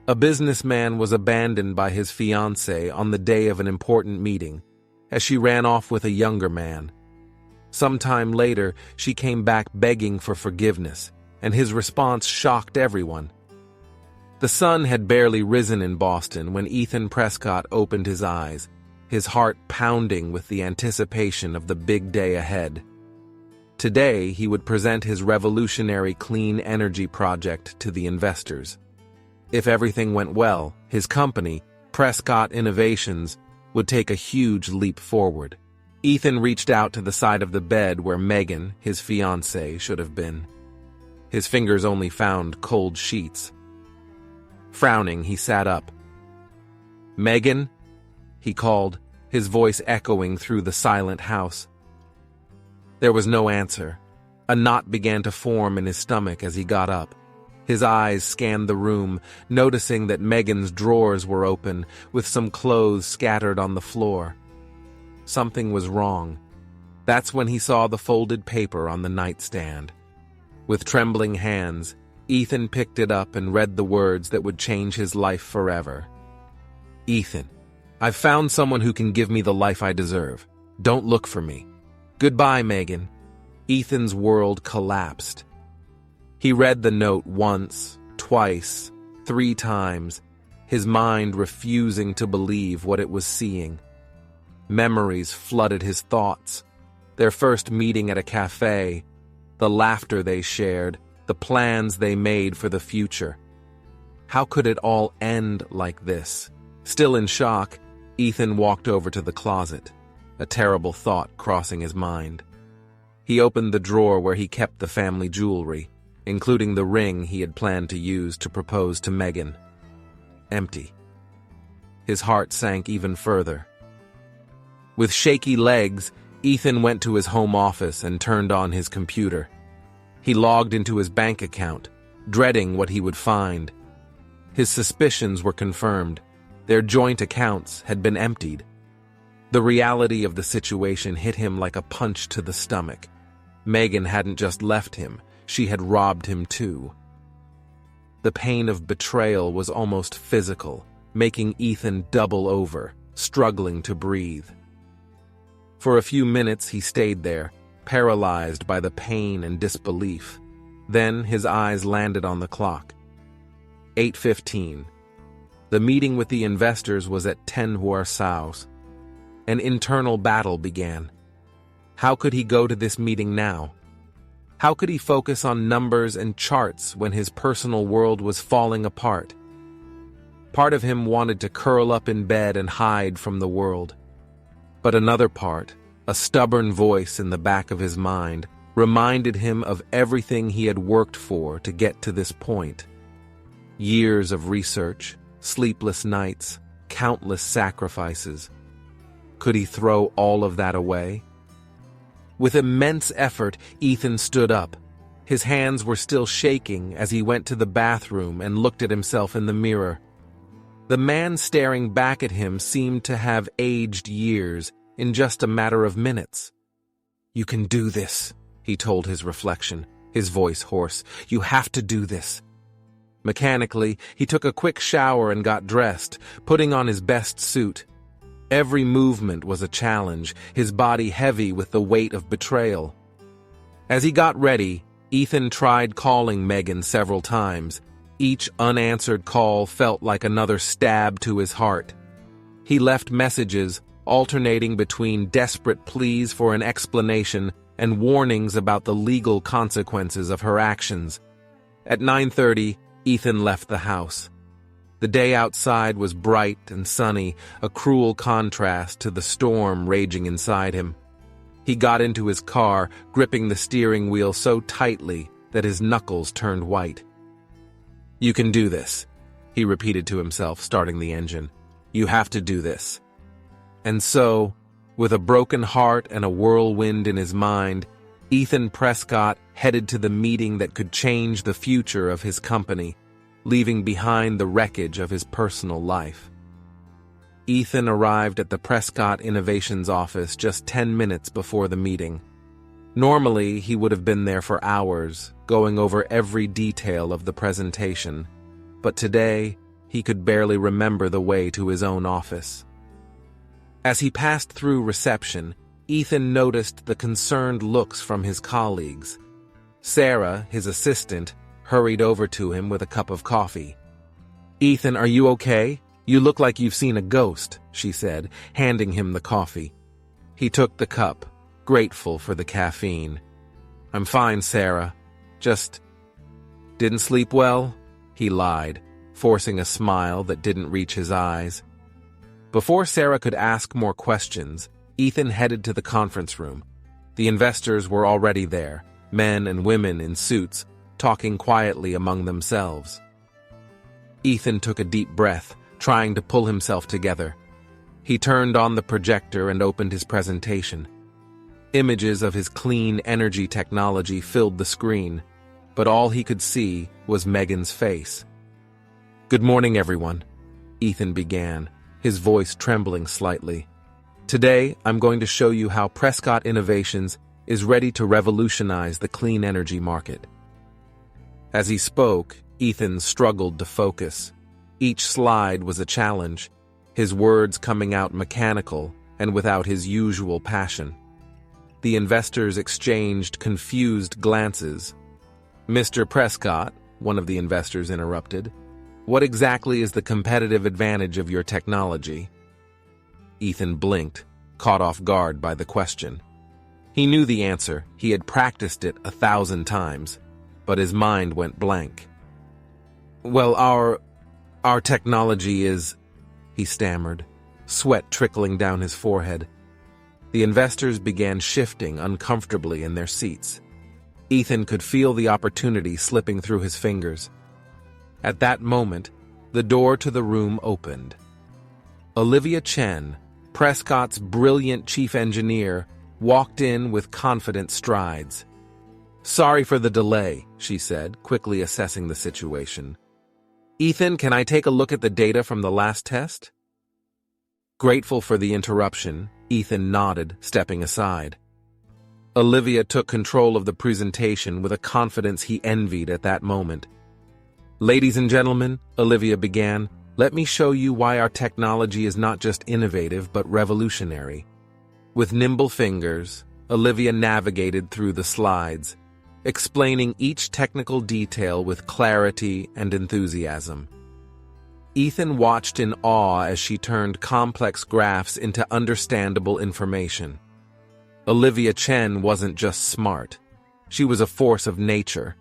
A businessman was abandoned by his fiancée on the day of an important meeting, as she ran off with a younger man. Sometime later, she came back begging for forgiveness, and his response shocked everyone. The sun had barely risen in Boston when Ethan Prescott opened his eyes, his heart pounding with the anticipation of the big day ahead. Today, he would present his revolutionary clean energy project to the investors. If everything went well, his company, Prescott Innovations, would take a huge leap forward. Ethan reached out to the side of the bed where Megan, his fiancée, should have been. His fingers only found cold sheets. Frowning, he sat up. "Megan?" he called, his voice echoing through the silent house. There was no answer. A knot began to form in his stomach as he got up. His eyes scanned the room, noticing that Megan's drawers were open, with some clothes scattered on the floor. Something was wrong. That's when he saw the folded paper on the nightstand. With trembling hands, Ethan picked it up and read the words that would change his life forever. "Ethan, I've found someone who can give me the life I deserve. Don't look for me. Goodbye, Megan." Ethan's world collapsed. He read the note once, twice, 3 times, his mind refusing to believe what it was seeing. Memories flooded his thoughts. Their first meeting at a cafe, the laughter they shared, the plans they made for the future. How could it all end like this? Still in shock, Ethan walked over to the closet, a terrible thought crossing his mind. He opened the drawer where he kept the family jewelry, including the ring he had planned to use to propose to Megan. Empty. His heart sank even further. With shaky legs, Ethan went to his home office and turned on his computer. He logged into his bank account, dreading what he would find. His suspicions were confirmed. Their joint accounts had been emptied. The reality of the situation hit him like a punch to the stomach. Megan hadn't just left him, she had robbed him too. The pain of betrayal was almost physical, making Ethan double over, struggling to breathe. For a few minutes he stayed there, paralyzed by the pain and disbelief. Then his eyes landed on the clock. 8:15. The meeting with the investors was at 10 Huarsao. An internal battle began. How could he go to this meeting now? How could he focus on numbers and charts when his personal world was falling apart? Part of him wanted to curl up in bed and hide from the world. But another part, a stubborn voice in the back of his mind, reminded him of everything he had worked for to get to this point. Years of research, sleepless nights, countless sacrifices. Could he throw all of that away? With immense effort, Ethan stood up. His hands were still shaking as he went to the bathroom and looked at himself in the mirror. The man staring back at him seemed to have aged years in just a matter of minutes. "You can do this," he told his reflection, his voice hoarse. "You have to do this." Mechanically, he took a quick shower and got dressed, putting on his best suit. Every movement was a challenge, his body heavy with the weight of betrayal. As he got ready, Ethan tried calling Megan several times. Each unanswered call felt like another stab to his heart. He left messages, alternating between desperate pleas for an explanation and warnings about the legal consequences of her actions. At 9:30, Ethan left the house. The day outside was bright and sunny, a cruel contrast to the storm raging inside him. He got into his car, gripping the steering wheel so tightly that his knuckles turned white. "You can do this," he repeated to himself, starting the engine. "You have to do this." And so, with a broken heart and a whirlwind in his mind, Ethan Prescott headed to the meeting that could change the future of his company, leaving behind the wreckage of his personal life. Ethan arrived at the Prescott Innovations office just 10 minutes before the meeting. Normally, he would have been there for hours, going over every detail of the presentation. But today, he could barely remember the way to his own office. As he passed through reception, Ethan noticed the concerned looks from his colleagues. Sarah, his assistant, hurried over to him with a cup of coffee. "Ethan, are you okay? You look like you've seen a ghost," she said, handing him the coffee. He took the cup, grateful for the caffeine. "I'm fine, Sarah. Just didn't sleep well?" he lied, forcing a smile that didn't reach his eyes. Before Sarah could ask more questions, Ethan headed to the conference room. The investors were already there, men and women in suits, talking quietly among themselves. Ethan took a deep breath, trying to pull himself together. He turned on the projector and opened his presentation. Images of his clean energy technology filled the screen, but all he could see was Megan's face. "Good morning, everyone," Ethan began, his voice trembling slightly. "Today, I'm going to show you how Prescott Innovations is ready to revolutionize the clean energy market." As he spoke, Ethan struggled to focus. Each slide was a challenge, his words coming out mechanical and without his usual passion. The investors exchanged confused glances. "Mr. Prescott," one of the investors interrupted, "what exactly is the competitive advantage of your technology?" Ethan blinked, caught off guard by the question. He knew the answer, he had practiced it 1,000 times, but his mind went blank. "Well, our technology is," he stammered, sweat trickling down his forehead. The investors began shifting uncomfortably in their seats. Ethan could feel the opportunity slipping through his fingers. At that moment, the door to the room opened. Olivia Chen, Prescott's brilliant chief engineer, walked in with confident strides. "Sorry for the delay," she said, quickly assessing the situation. "Ethan, can I take a look at the data from the last test?" Grateful for the interruption, Ethan nodded, stepping aside. Olivia took control of the presentation with a confidence he envied at that moment. "Ladies and gentlemen," Olivia began, "let me show you why our technology is not just innovative but revolutionary." With nimble fingers, Olivia navigated through the slides, explaining each technical detail with clarity and enthusiasm. Ethan watched in awe as she turned complex graphs into understandable information. Olivia Chen wasn't just smart. She was a force of nature.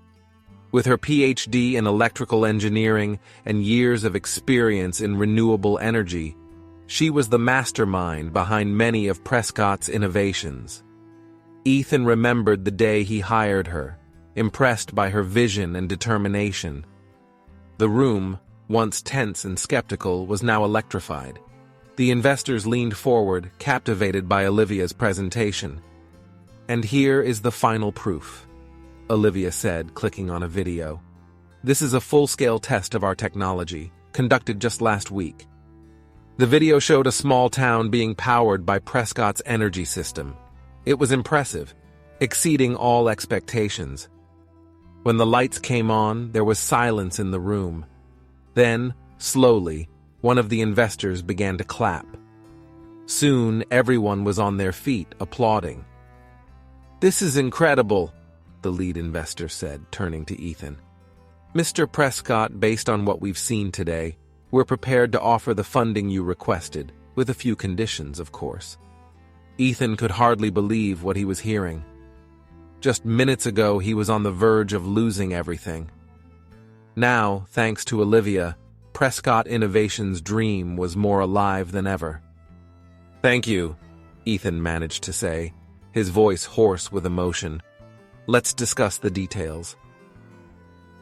With her PhD in electrical engineering and years of experience in renewable energy, she was the mastermind behind many of Prescott's innovations. Ethan remembered the day he hired her, impressed by her vision and determination. The room, once tense and skeptical, was now electrified. The investors leaned forward, captivated by Olivia's presentation. "And here is the final proof," Olivia said, clicking on a video. "This is a full-scale test of our technology, conducted just last week. The video showed a small town being powered by Prescott's energy system. It was impressive, exceeding all expectations. When the lights came on, there was silence in the room. Then, slowly, one of the investors began to clap. Soon, everyone was on their feet, applauding. "This is incredible," the lead investor said, turning to Ethan. "Mr. Prescott, based on what we've seen today, we're prepared to offer the funding you requested, with a few conditions, of course." Ethan could hardly believe what he was hearing. Just minutes ago, he was on the verge of losing everything. Now, thanks to Olivia, Prescott Innovations' dream was more alive than ever. "Thank you," Ethan managed to say, his voice hoarse with emotion. "Let's discuss the details."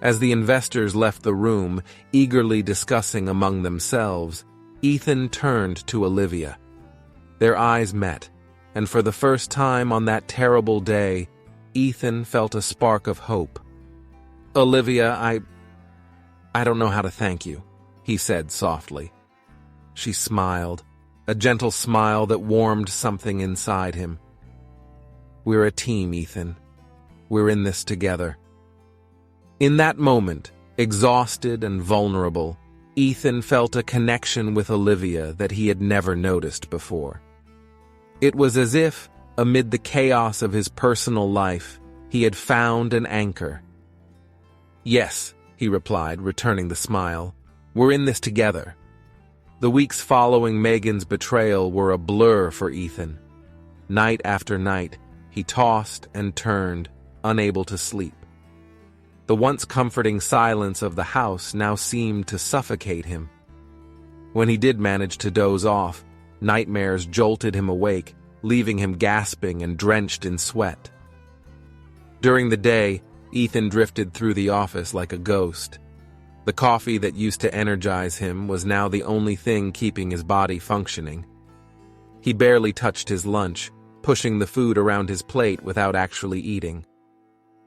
As the investors left the room, eagerly discussing among themselves, Ethan turned to Olivia. Their eyes met, and for the first time on that terrible day, Ethan felt a spark of hope. "Olivia, I don't know how to thank you," he said softly. She smiled, a gentle smile that warmed something inside him. "We're a team, Ethan. We're in this together." In that moment, exhausted and vulnerable, Ethan felt a connection with Olivia that he had never noticed before. It was as if, amid the chaos of his personal life, he had found an anchor. "Yes," he replied, returning the smile. "We're in this together." The weeks following Megan's betrayal were a blur for Ethan. Night after night, he tossed and turned, unable to sleep. The once comforting silence of the house now seemed to suffocate him. When he did manage to doze off, nightmares jolted him awake, leaving him gasping and drenched in sweat. During the day, Ethan drifted through the office like a ghost. The coffee that used to energize him was now the only thing keeping his body functioning. He barely touched his lunch, pushing the food around his plate without actually eating.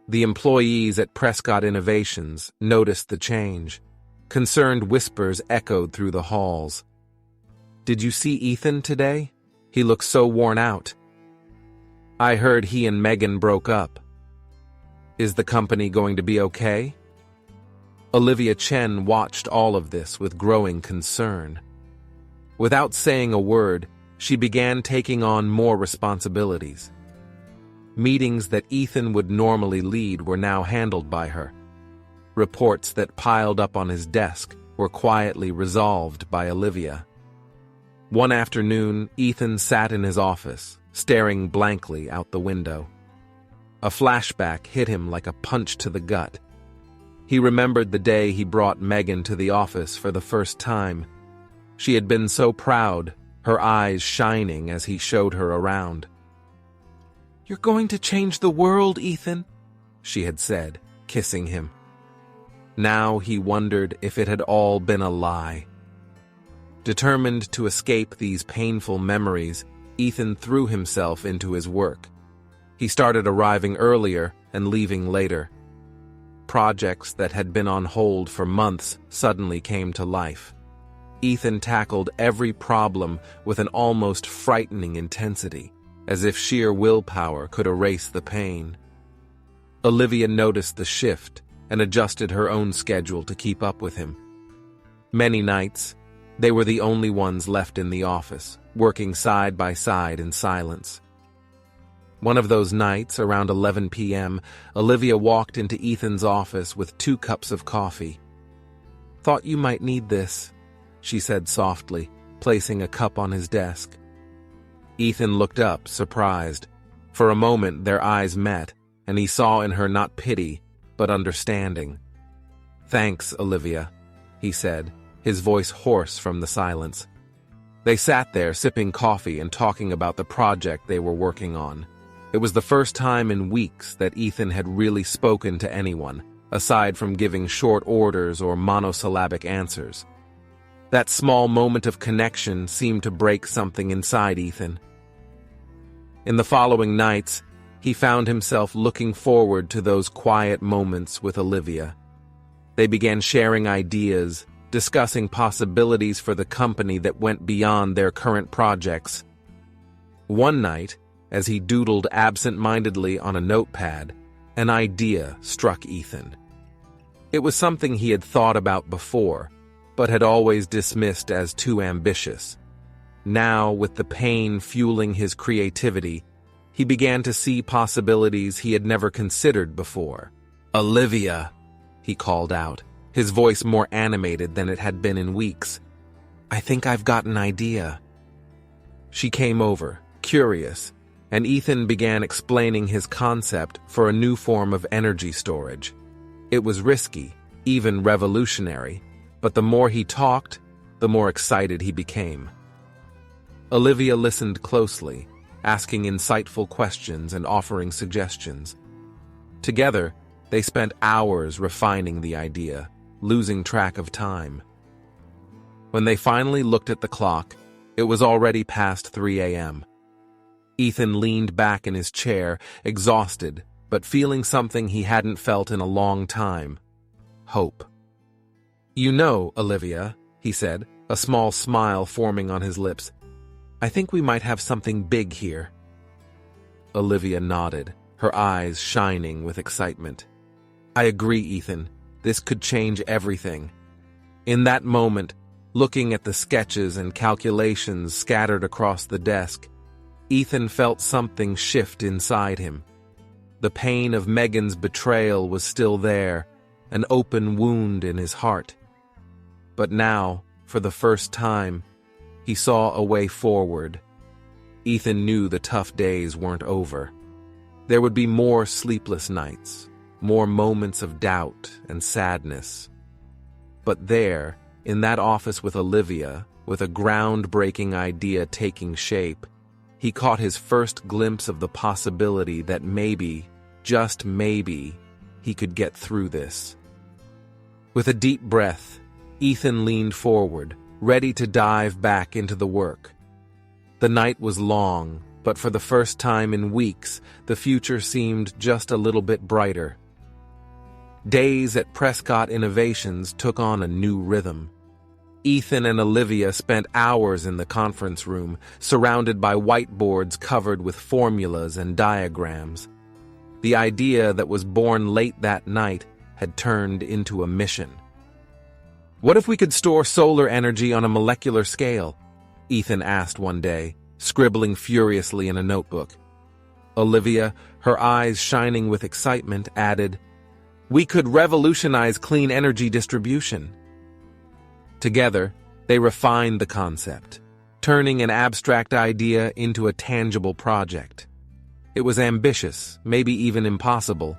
The employees at Prescott Innovations noticed the change. Concerned whispers echoed through the halls. "Did you see Ethan today? He looks so worn out." "I heard he and Megan broke up." "Is the company going to be okay?" Olivia Chen watched all of this with growing concern. Without saying a word, she began taking on more responsibilities. Meetings that Ethan would normally lead were now handled by her. Reports that piled up on his desk were quietly resolved by Olivia. One afternoon, Ethan sat in his office, staring blankly out the window. A flashback hit him like a punch to the gut. He remembered the day he brought Megan to the office for the first time. She had been so proud, her eyes shining as he showed her around. "You're going to change the world, Ethan," she had said, kissing him. Now he wondered if it had all been a lie. Determined to escape these painful memories, Ethan threw himself into his work. He started arriving earlier and leaving later. Projects that had been on hold for months suddenly came to life. Ethan tackled every problem with an almost frightening intensity, as if sheer willpower could erase the pain. Olivia noticed the shift and adjusted her own schedule to keep up with him. Many nights, they were the only ones left in the office, working side by side in silence. One of those nights, around 11 p.m., Olivia walked into Ethan's office with 2 cups of coffee. "Thought you might need this," she said softly, placing a cup on his desk. Ethan looked up, surprised. For a moment, their eyes met, and he saw in her not pity, but understanding. "Thanks, Olivia," he said, his voice hoarse from the silence. They sat there, sipping coffee and talking about the project they were working on. It was the first time in weeks that Ethan had really spoken to anyone, aside from giving short orders or monosyllabic answers. That small moment of connection seemed to break something inside Ethan. In the following nights, he found himself looking forward to those quiet moments with Olivia. They began sharing ideas, discussing possibilities for the company that went beyond their current projects. One night, as he doodled absent-mindedly on a notepad, an idea struck Ethan. It was something he had thought about before, but had always dismissed as too ambitious. Now, with the pain fueling his creativity, he began to see possibilities he had never considered before. "Olivia," he called out, his voice more animated than it had been in weeks. "I think I've got an idea." She came over, curious, and Ethan began explaining his concept for a new form of energy storage. It was risky, even revolutionary, but the more he talked, the more excited he became. Olivia listened closely, asking insightful questions and offering suggestions. Together, they spent hours refining the idea, losing track of time. When they finally looked at the clock, it was already past 3 a.m. Ethan leaned back in his chair, exhausted, but feeling something he hadn't felt in a long time: hope. "You know, Olivia," he said, a small smile forming on his lips, "I think we might have something big here." Olivia nodded, her eyes shining with excitement. "I agree, Ethan. This could change everything." In that moment, looking at the sketches and calculations scattered across the desk, Ethan felt something shift inside him. The pain of Megan's betrayal was still there, an open wound in his heart. But now, for the first time, he saw a way forward. Ethan knew the tough days weren't over. There would be more sleepless nights, more moments of doubt and sadness. But there, in that office with Olivia, with a groundbreaking idea taking shape, he caught his first glimpse of the possibility that maybe, just maybe, he could get through this. With a deep breath, Ethan leaned forward, ready to dive back into the work. The night was long, but for the first time in weeks, the future seemed just a little bit brighter. Days at Prescott Innovations took on a new rhythm. Ethan and Olivia spent hours in the conference room, surrounded by whiteboards covered with formulas and diagrams. The idea that was born late that night had turned into a mission. "What if we could store solar energy on a molecular scale?" Ethan asked one day, scribbling furiously in a notebook. Olivia, her eyes shining with excitement, added, "We could revolutionize clean energy distribution." Together, they refined the concept, turning an abstract idea into a tangible project. It was ambitious, maybe even impossible,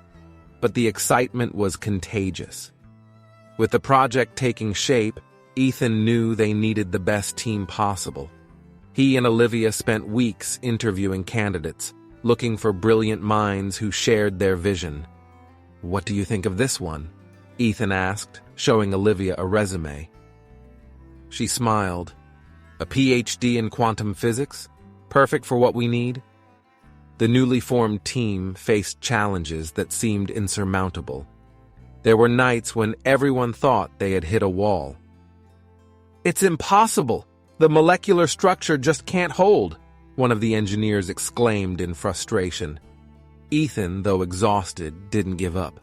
but the excitement was contagious. With the project taking shape, Ethan knew they needed the best team possible. He and Olivia spent weeks interviewing candidates, looking for brilliant minds who shared their vision. "What do you think of this one?" Ethan asked, showing Olivia a resume. She smiled. "A PhD in quantum physics? Perfect for what we need?" The newly formed team faced challenges that seemed insurmountable. There were nights when everyone thought they had hit a wall. "It's impossible! The molecular structure just can't hold," one of the engineers exclaimed in frustration. Ethan, though exhausted, didn't give up.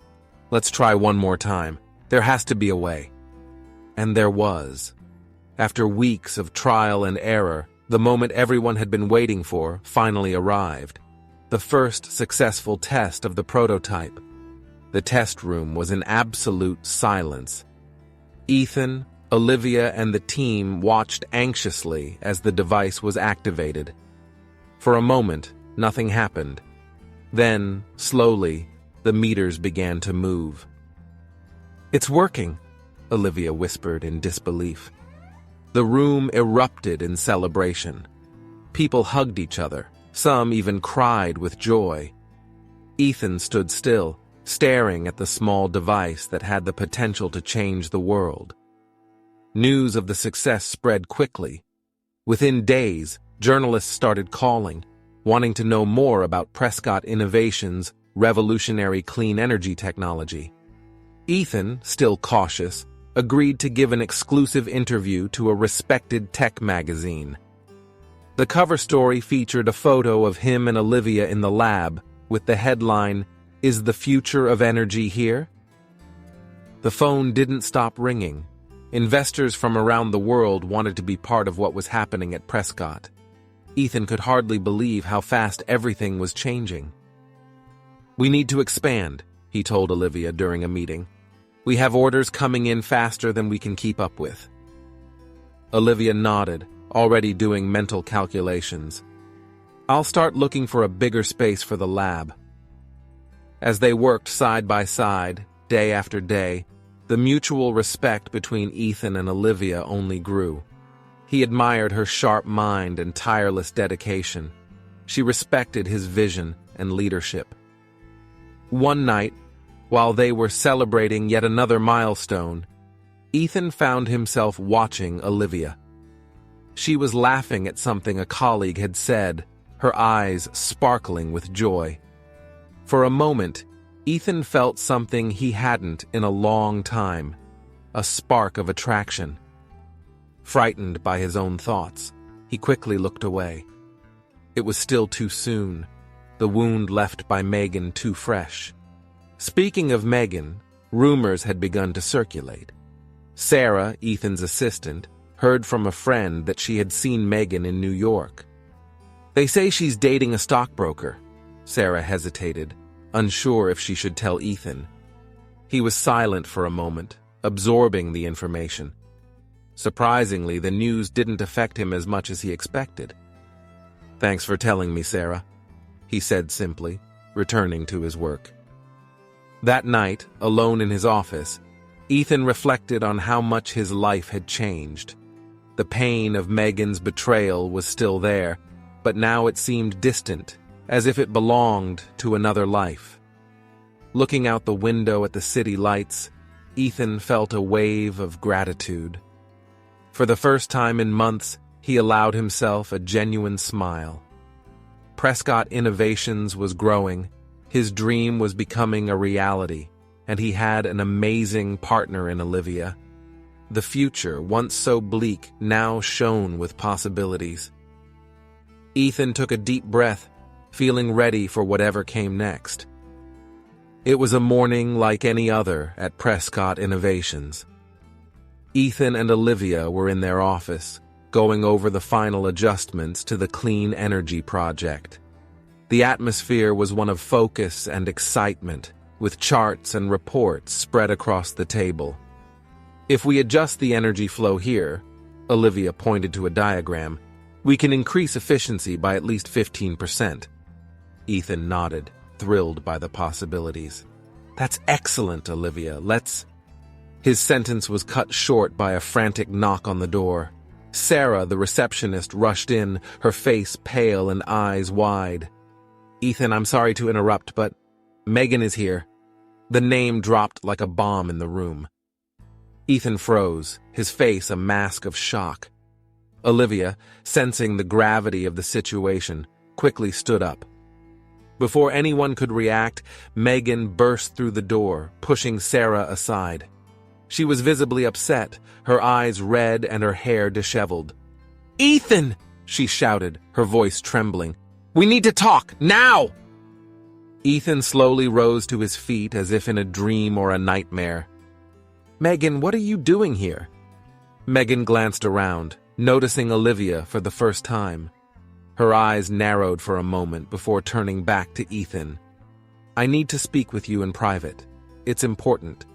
"Let's try one more time. There has to be a way." And there was. After weeks of trial and error, the moment everyone had been waiting for finally arrived. The first successful test of the prototype. The test room was in absolute silence. Ethan, Olivia, and the team watched anxiously as the device was activated. For a moment, nothing happened. Then, slowly, the meters began to move. "It's working," Olivia whispered in disbelief. The room erupted in celebration. People hugged each other. Some even cried with joy. Ethan stood still, staring at the small device that had the potential to change the world. News of the success spread quickly. Within days, journalists started calling, wanting to know more about Prescott Innovations' revolutionary clean energy technology. Ethan, still cautious, agreed to give an exclusive interview to a respected tech magazine. The cover story featured a photo of him and Olivia in the lab, with the headline, "Is the future of energy here?" The phone didn't stop ringing. Investors from around the world wanted to be part of what was happening at Prescott. Ethan could hardly believe how fast everything was changing. "We need to expand," he told Olivia during a meeting. "We have orders coming in faster than we can keep up with." Olivia nodded, already doing mental calculations. "I'll start looking for a bigger space for the lab." As they worked side by side, day after day, the mutual respect between Ethan and Olivia only grew. He admired her sharp mind and tireless dedication. She respected his vision and leadership. One night, while they were celebrating yet another milestone, Ethan found himself watching Olivia. She was laughing at something a colleague had said, her eyes sparkling with joy. For a moment, Ethan felt something he hadn't in a long time, a spark of attraction. Frightened by his own thoughts, he quickly looked away. It was still too soon, the wound left by Megan too fresh. Speaking of Megan, rumors had begun to circulate. Sarah, Ethan's assistant, heard from a friend that she had seen Megan in New York. They say she's dating a stockbroker. Sarah hesitated, unsure if she should tell Ethan. He was silent for a moment, absorbing the information. Surprisingly, the news didn't affect him as much as he expected. "Thanks for telling me, Sarah," he said simply, returning to his work. That night, alone in his office, Ethan reflected on how much his life had changed. The pain of Megan's betrayal was still there, but now it seemed distant, as if it belonged to another life. Looking out the window at the city lights, Ethan felt a wave of gratitude. For the first time in months, he allowed himself a genuine smile. Prescott Innovations was growing, his dream was becoming a reality, and he had an amazing partner in Olivia. The future, once so bleak, now shone with possibilities. Ethan took a deep breath, feeling ready for whatever came next. It was a morning like any other at Prescott Innovations. Ethan and Olivia were in their office, going over the final adjustments to the clean energy project. The atmosphere was one of focus and excitement, with charts and reports spread across the table. "If we adjust the energy flow here," Olivia pointed to a diagram, "we can increase efficiency by at least 15%. Ethan nodded, thrilled by the possibilities. "That's excellent, Olivia. Let's—" His sentence was cut short by a frantic knock on the door. Sarah, the receptionist, rushed in, her face pale and eyes wide. "Ethan, I'm sorry to interrupt, but Megan is here." The name dropped like a bomb in the room. Ethan froze, his face a mask of shock. Olivia, sensing the gravity of the situation, quickly stood up. Before anyone could react, Megan burst through the door, pushing Sarah aside. She was visibly upset, her eyes red and her hair disheveled. "Ethan!" she shouted, her voice trembling. "We need to talk, now!" Ethan slowly rose to his feet as if in a dream or a nightmare. "Megan, what are you doing here?" Megan glanced around, noticing Olivia for the first time. Her eyes narrowed for a moment before turning back to Ethan. "I need to speak with you in private. It's important."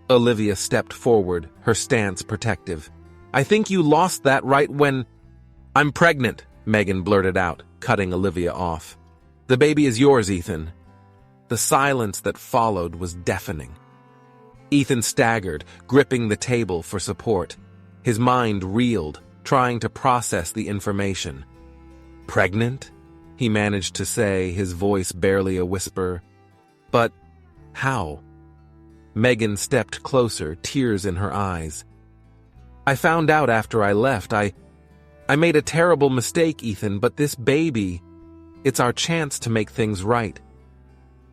Olivia stepped forward, her stance protective. "I think you lost that right when—" "I'm pregnant," Megan blurted out, cutting Olivia off. "The baby is yours, Ethan." The silence that followed was deafening. Ethan staggered, gripping the table for support. His mind reeled, trying to process the information. "Pregnant?" he managed to say, his voice barely a whisper. "But how?" Megan stepped closer, tears in her eyes. "I found out after I left. I made a terrible mistake, Ethan, but this baby, it's our chance to make things right."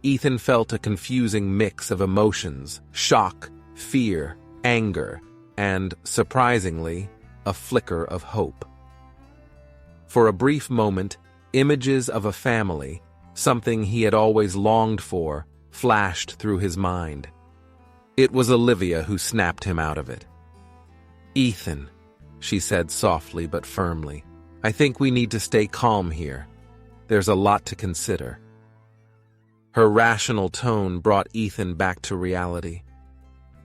Ethan felt a confusing mix of emotions, shock, fear, anger, and, surprisingly, a flicker of hope. For a brief moment, images of a family, something he had always longed for, flashed through his mind. It was Olivia who snapped him out of it. "Ethan," she said softly but firmly, "I think we need to stay calm here. There's a lot to consider." Her rational tone brought Ethan back to reality.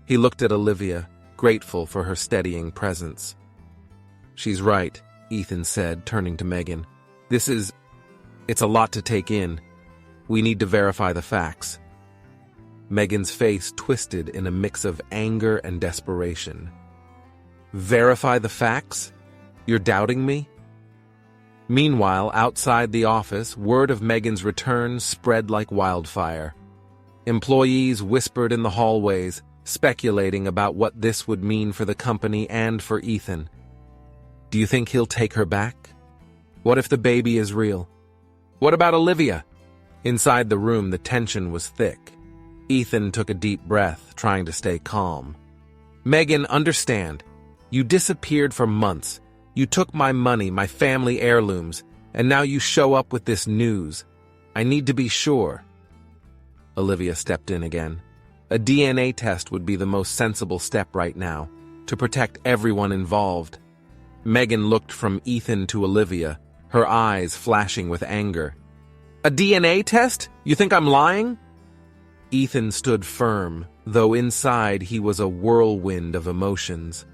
He looked at Olivia, grateful for her steadying presence. "She's right," Ethan said, turning to Megan. It's a lot to take in. We need to verify the facts." Megan's face twisted in a mix of anger and desperation. "Verify the facts? You're doubting me?" Meanwhile, outside the office, word of Megan's return spread like wildfire. Employees whispered in the hallways, speculating about what this would mean for the company and for Ethan. "Do you think he'll take her back? What if the baby is real? What about Olivia?" Inside the room, the tension was thick. Ethan took a deep breath, trying to stay calm. "Megan, understand. You disappeared for months. You took my money, my family heirlooms, and now you show up with this news. I need to be sure." Olivia stepped in again. A DNA test would be the most sensible step right now, to protect everyone involved. Megan looked from Ethan to Olivia, her eyes flashing with anger. A DNA test? You think I'm lying? Ethan stood firm, though inside he was a whirlwind of emotions.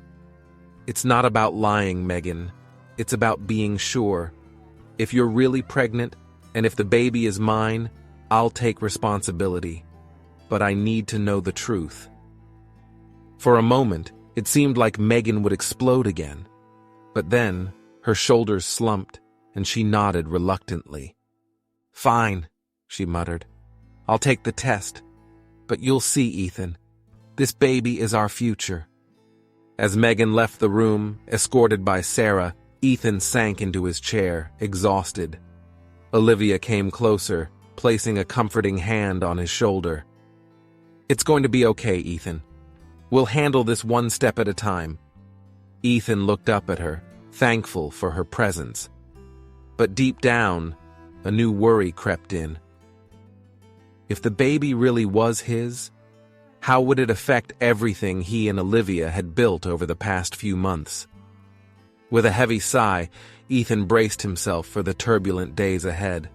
It's not about lying, Megan. It's about being sure. If you're really pregnant, and if the baby is mine, I'll take responsibility. But I need to know the truth. For a moment, it seemed like Megan would explode again. But then, her shoulders slumped, and she nodded reluctantly. Fine, she muttered. I'll take the test. But you'll see, Ethan. This baby is our future. As Megan left the room, escorted by Sarah, Ethan sank into his chair, exhausted. Olivia came closer, placing a comforting hand on his shoulder. It's going to be okay, Ethan. We'll handle this one step at a time. Ethan looked up at her, thankful for her presence. But deep down, a new worry crept in. If the baby really was his, how would it affect everything he and Olivia had built over the past few months? With a heavy sigh, Ethan braced himself for the turbulent days ahead.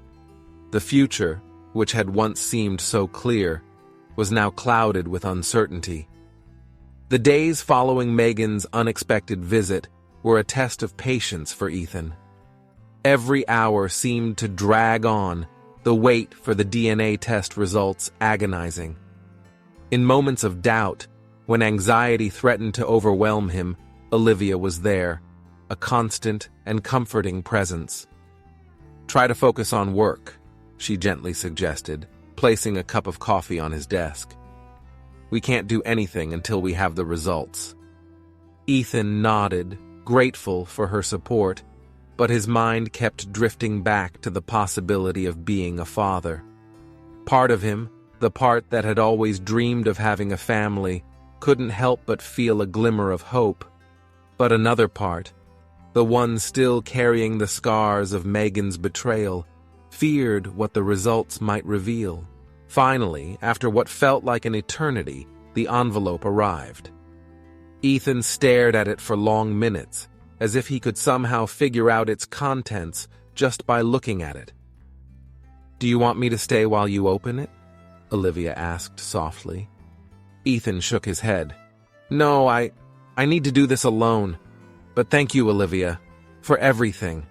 The future, which had once seemed so clear, was now clouded with uncertainty. The days following Megan's unexpected visit were a test of patience for Ethan. Every hour seemed to drag on, the wait for the DNA test results agonizing. In moments of doubt, when anxiety threatened to overwhelm him, Olivia was there, a constant and comforting presence. Try to focus on work, she gently suggested, placing a cup of coffee on his desk. We can't do anything until we have the results. Ethan nodded, grateful for her support, but his mind kept drifting back to the possibility of being a father. Part of him, the part that had always dreamed of having a family, couldn't help but feel a glimmer of hope. But another part, the one still carrying the scars of Megan's betrayal, feared what the results might reveal. Finally, after what felt like an eternity, the envelope arrived. Ethan stared at it for long minutes, as if he could somehow figure out its contents just by looking at it. Do you want me to stay while you open it? Olivia asked softly. Ethan shook his head. No, I need to do this alone. But thank you, Olivia, for everything.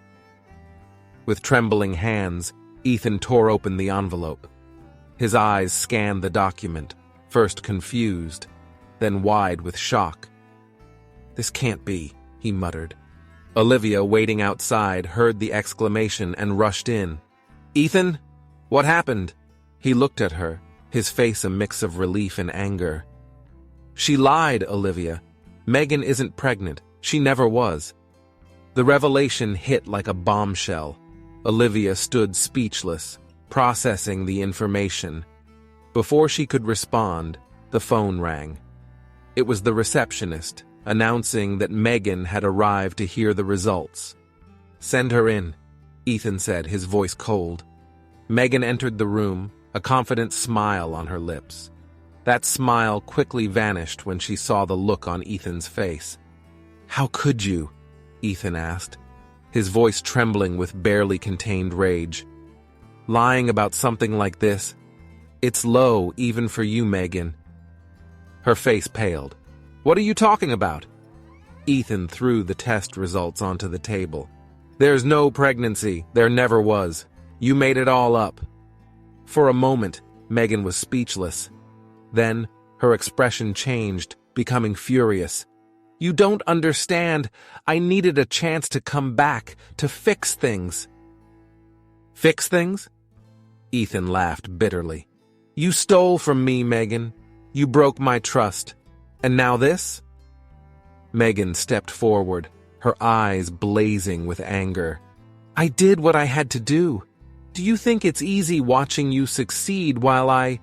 With trembling hands, Ethan tore open the envelope. His eyes scanned the document, first confused, then wide with shock. This can't be, he muttered. Olivia, waiting outside, heard the exclamation and rushed in. Ethan, what happened? He looked at her, his face a mix of relief and anger. She lied, Olivia. Megan isn't pregnant. She never was. The revelation hit like a bombshell. Olivia stood speechless, processing the information. Before she could respond, the phone rang. It was the receptionist, announcing that Megan had arrived to hear the results. Send her in, Ethan said, his voice cold. Megan entered the room, a confident smile on her lips. That smile quickly vanished when she saw the look on Ethan's face. How could you? Ethan asked, his voice trembling with barely contained rage. Lying about something like this? It's low, even for you, Megan. Her face paled. What are you talking about? Ethan threw the test results onto the table. There's no pregnancy. There never was. You made it all up. For a moment, Megan was speechless. Then, her expression changed, becoming furious. You don't understand. I needed a chance to come back, to fix things. Fix things? Ethan laughed bitterly. You stole from me, Megan. You broke my trust. And now this? Megan stepped forward, her eyes blazing with anger. I did what I had to do. Do you think it's easy watching you succeed while I...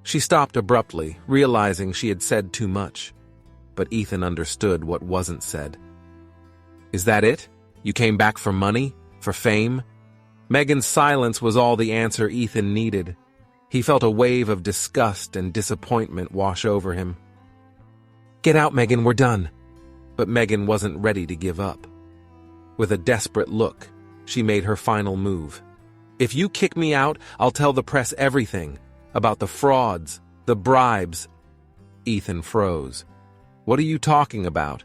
She stopped abruptly, realizing she had said too much. But Ethan understood what wasn't said. Is that it? You came back for money? For fame? Megan's silence was all the answer Ethan needed. He felt a wave of disgust and disappointment wash over him. "Get out, Megan, we're done." But Megan wasn't ready to give up. With a desperate look, she made her final move. "If you kick me out, I'll tell the press everything. About the frauds, the bribes." Ethan froze. "What are you talking about?"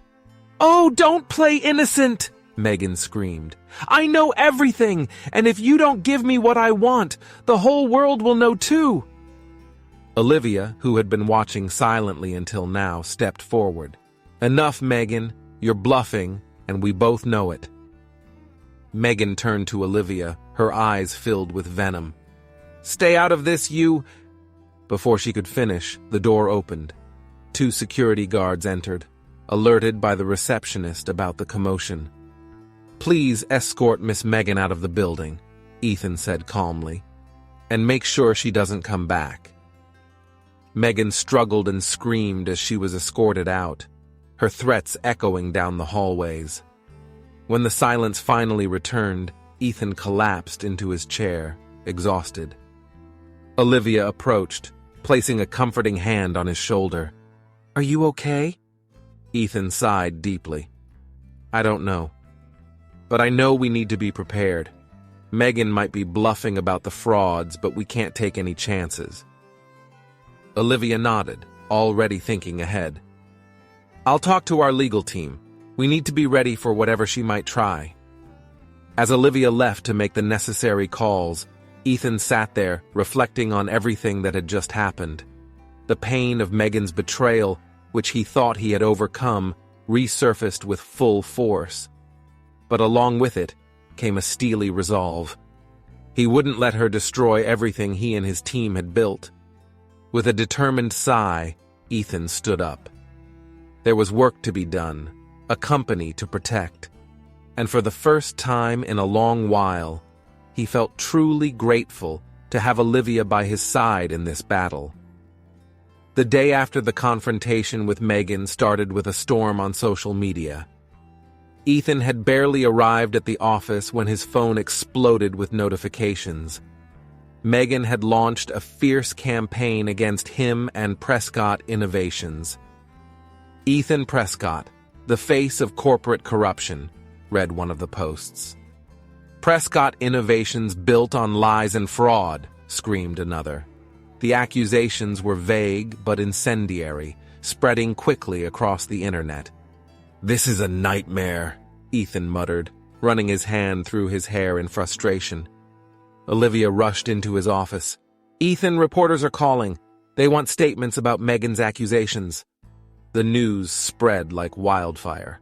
"Oh, don't play innocent!" Megan screamed. "I know everything, and if you don't give me what I want, the whole world will know too." Olivia, who had been watching silently until now, stepped forward. "Enough, Megan. You're bluffing, and we both know it." Megan turned to Olivia, her eyes filled with venom. "Stay out of this, you—" Before she could finish, the door opened. 2 security guards entered, alerted by the receptionist about the commotion. "Please escort Miss Megan out of the building," Ethan said calmly, "and make sure she doesn't come back." Megan struggled and screamed as she was escorted out, her threats echoing down the hallways. When the silence finally returned, Ethan collapsed into his chair, exhausted. Olivia approached, placing a comforting hand on his shoulder. "Are you okay?" Ethan sighed deeply. "I don't know. But I know we need to be prepared. Megan might be bluffing about the frauds, but we can't take any chances." Olivia nodded, already thinking ahead. "I'll talk to our legal team. We need to be ready for whatever she might try." As Olivia left to make the necessary calls, Ethan sat there, reflecting on everything that had just happened. The pain of Megan's betrayal, which he thought he had overcome, resurfaced with full force. But along with it came a steely resolve. He wouldn't let her destroy everything he and his team had built. With a determined sigh, Ethan stood up. There was work to be done, a company to protect. And for the first time in a long while, he felt truly grateful to have Olivia by his side in this battle. The day after the confrontation with Megan started with a storm on social media. Ethan had barely arrived at the office when his phone exploded with notifications. Megan had launched a fierce campaign against him and Prescott Innovations. "Ethan Prescott, the face of corporate corruption," read one of the posts. "Prescott Innovations built on lies and fraud," screamed another. The accusations were vague but incendiary, spreading quickly across the internet. "This is a nightmare," Ethan muttered, running his hand through his hair in frustration. Olivia rushed into his office. "Ethan, reporters are calling. They want statements about Megan's accusations." The news spread like wildfire.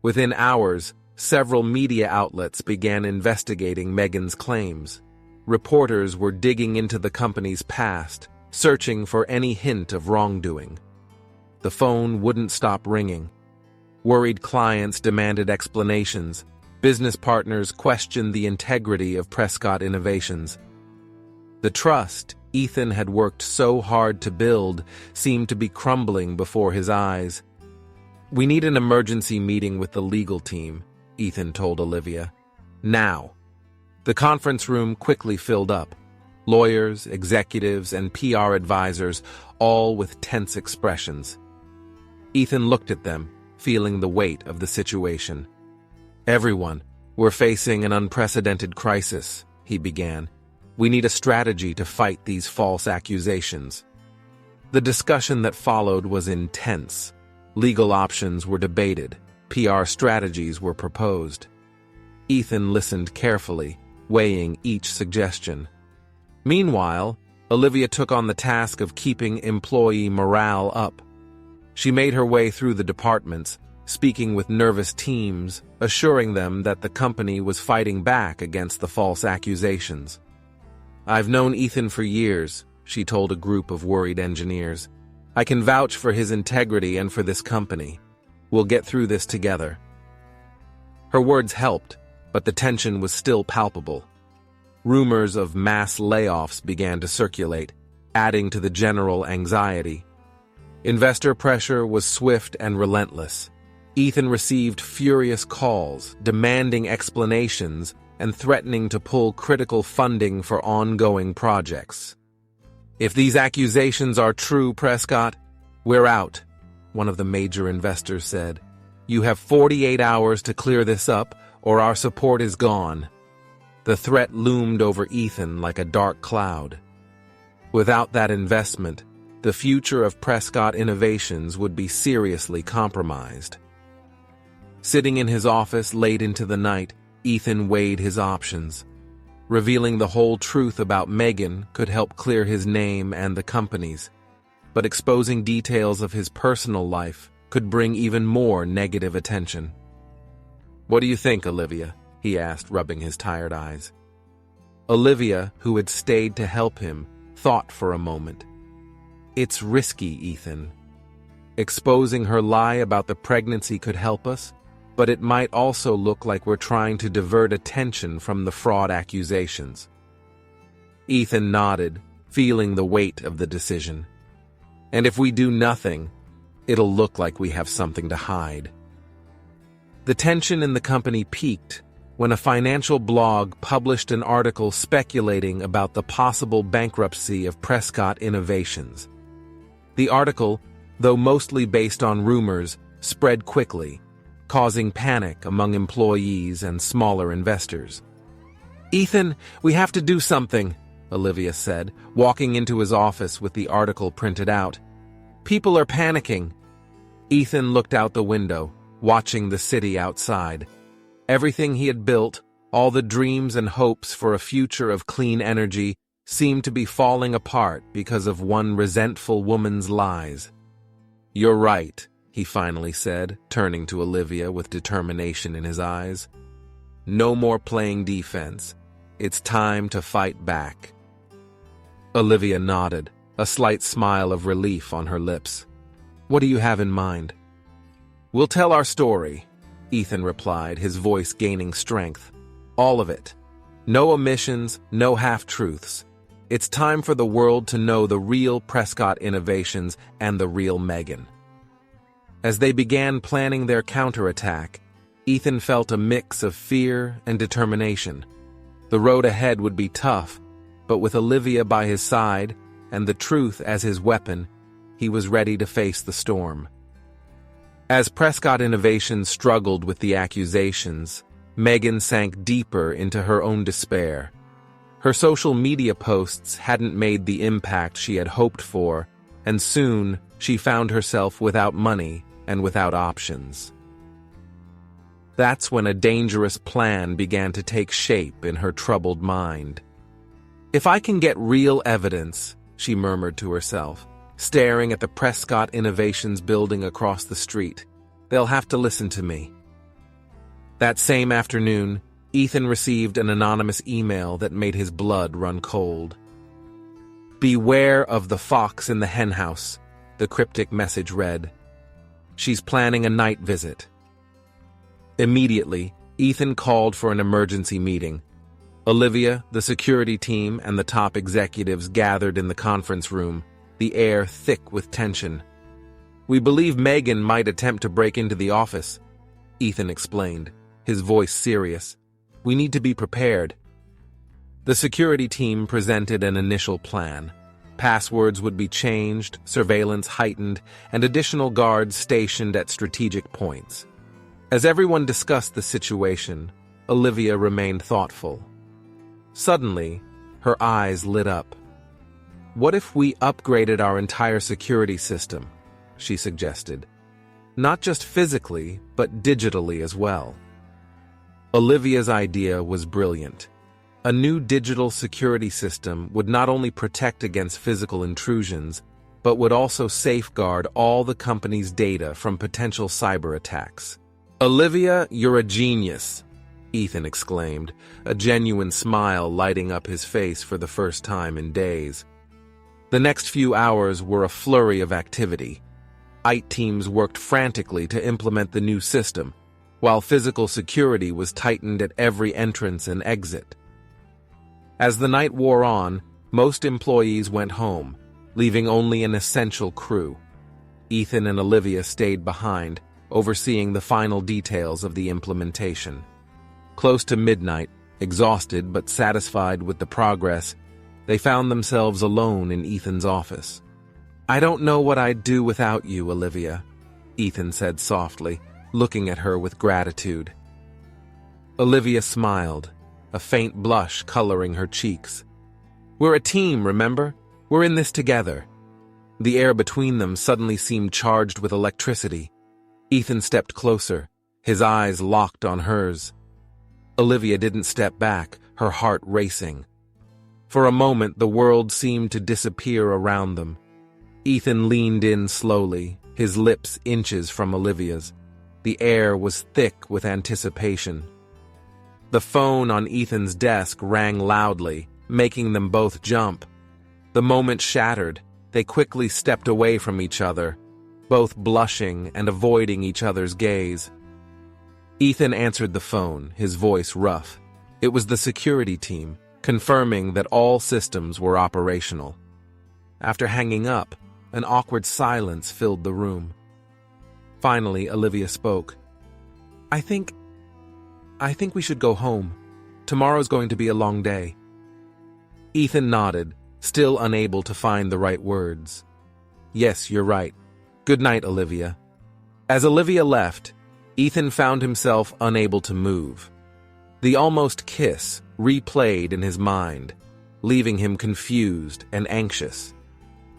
Within hours, several media outlets began investigating Megan's claims. Reporters were digging into the company's past, searching for any hint of wrongdoing. The phone wouldn't stop ringing. Worried clients demanded explanations. Business partners questioned the integrity of Prescott Innovations. The trust Ethan had worked so hard to build seemed to be crumbling before his eyes. "We need an emergency meeting with the legal team," Ethan told Olivia. "Now." The conference room quickly filled up. Lawyers, executives, and PR advisors, all with tense expressions. Ethan looked at them, feeling the weight of the situation. "Everyone, we're facing an unprecedented crisis," he began. "We need a strategy to fight these false accusations." The discussion that followed was intense. Legal options were debated. PR strategies were proposed. Ethan listened carefully, weighing each suggestion. Meanwhile, Olivia took on the task of keeping employee morale up. She made her way through the departments, speaking with nervous teams, assuring them that the company was fighting back against the false accusations. "I've known Ethan for years," she told a group of worried engineers. "I can vouch for his integrity and for this company. We'll get through this together." Her words helped, but the tension was still palpable. Rumors of mass layoffs began to circulate, adding to the general anxiety. Investor pressure was swift and relentless. Ethan received furious calls, demanding explanations and threatening to pull critical funding for ongoing projects. If these accusations are true, Prescott, we're out, one of the major investors said. You have 48 hours to clear this up, or our support is gone. The threat loomed over Ethan like a dark cloud. Without that investment, the future of Prescott Innovations would be seriously compromised. Sitting in his office late into the night, Ethan weighed his options. Revealing the whole truth about Megan could help clear his name and the company's, but exposing details of his personal life could bring even more negative attention. "What do you think, Olivia?" he asked, rubbing his tired eyes. Olivia, who had stayed to help him, thought for a moment. "It's risky, Ethan. Exposing her lie about the pregnancy could help us, but it might also look like we're trying to divert attention from the fraud accusations." Ethan nodded, feeling the weight of the decision. "And if we do nothing, it'll look like we have something to hide." The tension in the company peaked when a financial blog published an article speculating about the possible bankruptcy of Prescott Innovations. The article, though mostly based on rumors, spread quickly, causing panic among employees and smaller investors. "Ethan, we have to do something," Olivia said, walking into his office with the article printed out. "People are panicking." Ethan looked out the window, watching the city outside. Everything he had built, all the dreams and hopes for a future of clean energy, seemed to be falling apart because of one resentful woman's lies. "You're right," he finally said, turning to Olivia with determination in his eyes. "No more playing defense. It's time to fight back." Olivia nodded, a slight smile of relief on her lips. "What do you have in mind?" "We'll tell our story," Ethan replied, his voice gaining strength. "All of it. No omissions, no half-truths. It's time for the world to know the real Prescott Innovations and the real Megan." As they began planning their counterattack, Ethan felt a mix of fear and determination. The road ahead would be tough, but with Olivia by his side and the truth as his weapon, he was ready to face the storm. As Prescott Innovations struggled with the accusations, Megan sank deeper into her own despair. Her social media posts hadn't made the impact she had hoped for, and soon she found herself without money and without options. That's when a dangerous plan began to take shape in her troubled mind. "If I can get real evidence," she murmured to herself, staring at the Prescott Innovations building across the street, "they'll have to listen to me." That same afternoon, Ethan received an anonymous email that made his blood run cold. "Beware of the fox in the henhouse," the cryptic message read. "She's planning a night visit." Immediately, Ethan called for an emergency meeting. Olivia, the security team, and the top executives gathered in the conference room, the air thick with tension. "We believe Megan might attempt to break into the office," Ethan explained, his voice serious. "We need to be prepared." The security team presented an initial plan. Passwords would be changed, surveillance heightened, and additional guards stationed at strategic points. As everyone discussed the situation, Olivia remained thoughtful. Suddenly, her eyes lit up. "What if we upgraded our entire security system?" she suggested. "Not just physically, but digitally as well." Olivia's idea was brilliant. A new digital security system would not only protect against physical intrusions, but would also safeguard all the company's data from potential cyber attacks. "Olivia, you're a genius," Ethan exclaimed, a genuine smile lighting up his face for the first time in days. The next few hours were a flurry of activity. IT teams worked frantically to implement the new system, while physical security was tightened at every entrance and exit. As the night wore on, most employees went home, leaving only an essential crew. Ethan and Olivia stayed behind, overseeing the final details of the implementation. Close to midnight, exhausted but satisfied with the progress, They found themselves alone in Ethan's office. "I don't know what I'd do without you, Olivia," Ethan said softly, looking at her with gratitude. Olivia smiled, a faint blush coloring her cheeks. "We're a team, remember? We're in this together." The air between them suddenly seemed charged with electricity. Ethan stepped closer, his eyes locked on hers. Olivia didn't step back, her heart racing. For a moment, the world seemed to disappear around them. Ethan leaned in slowly, his lips inches from Olivia's. The air was thick with anticipation. The phone on Ethan's desk rang loudly, making them both jump. The moment shattered, they quickly stepped away from each other, both blushing and avoiding each other's gaze. Ethan answered the phone, his voice rough. It was the security team, confirming that all systems were operational. After hanging up, an awkward silence filled the room. Finally, Olivia spoke. I think we should go home. Tomorrow's going to be a long day." Ethan nodded, still unable to find the right words. "Yes, you're right. Good night, Olivia." As Olivia left, Ethan found himself unable to move. The almost kiss replayed in his mind, leaving him confused and anxious.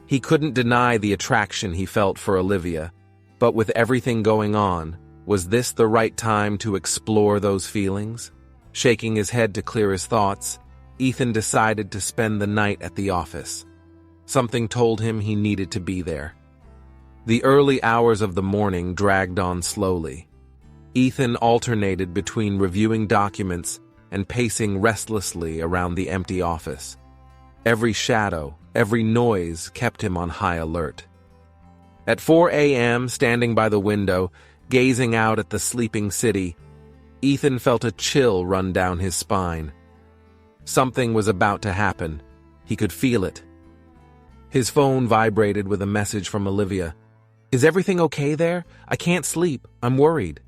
He couldn't deny the attraction he felt for Olivia, but with everything going on, was this the right time to explore those feelings? Shaking his head to clear his thoughts, Ethan decided to spend the night at the office. Something told him he needed to be there. The early hours of the morning dragged on slowly. Ethan alternated between reviewing documents and pacing restlessly around the empty office. Every shadow, every noise kept him on high alert. At 4 a.m., standing by the window, gazing out at the sleeping city, Ethan felt a chill run down his spine. Something was about to happen. He could feel it. His phone vibrated with a message from Olivia. "Is everything okay there? I can't sleep. I'm worried."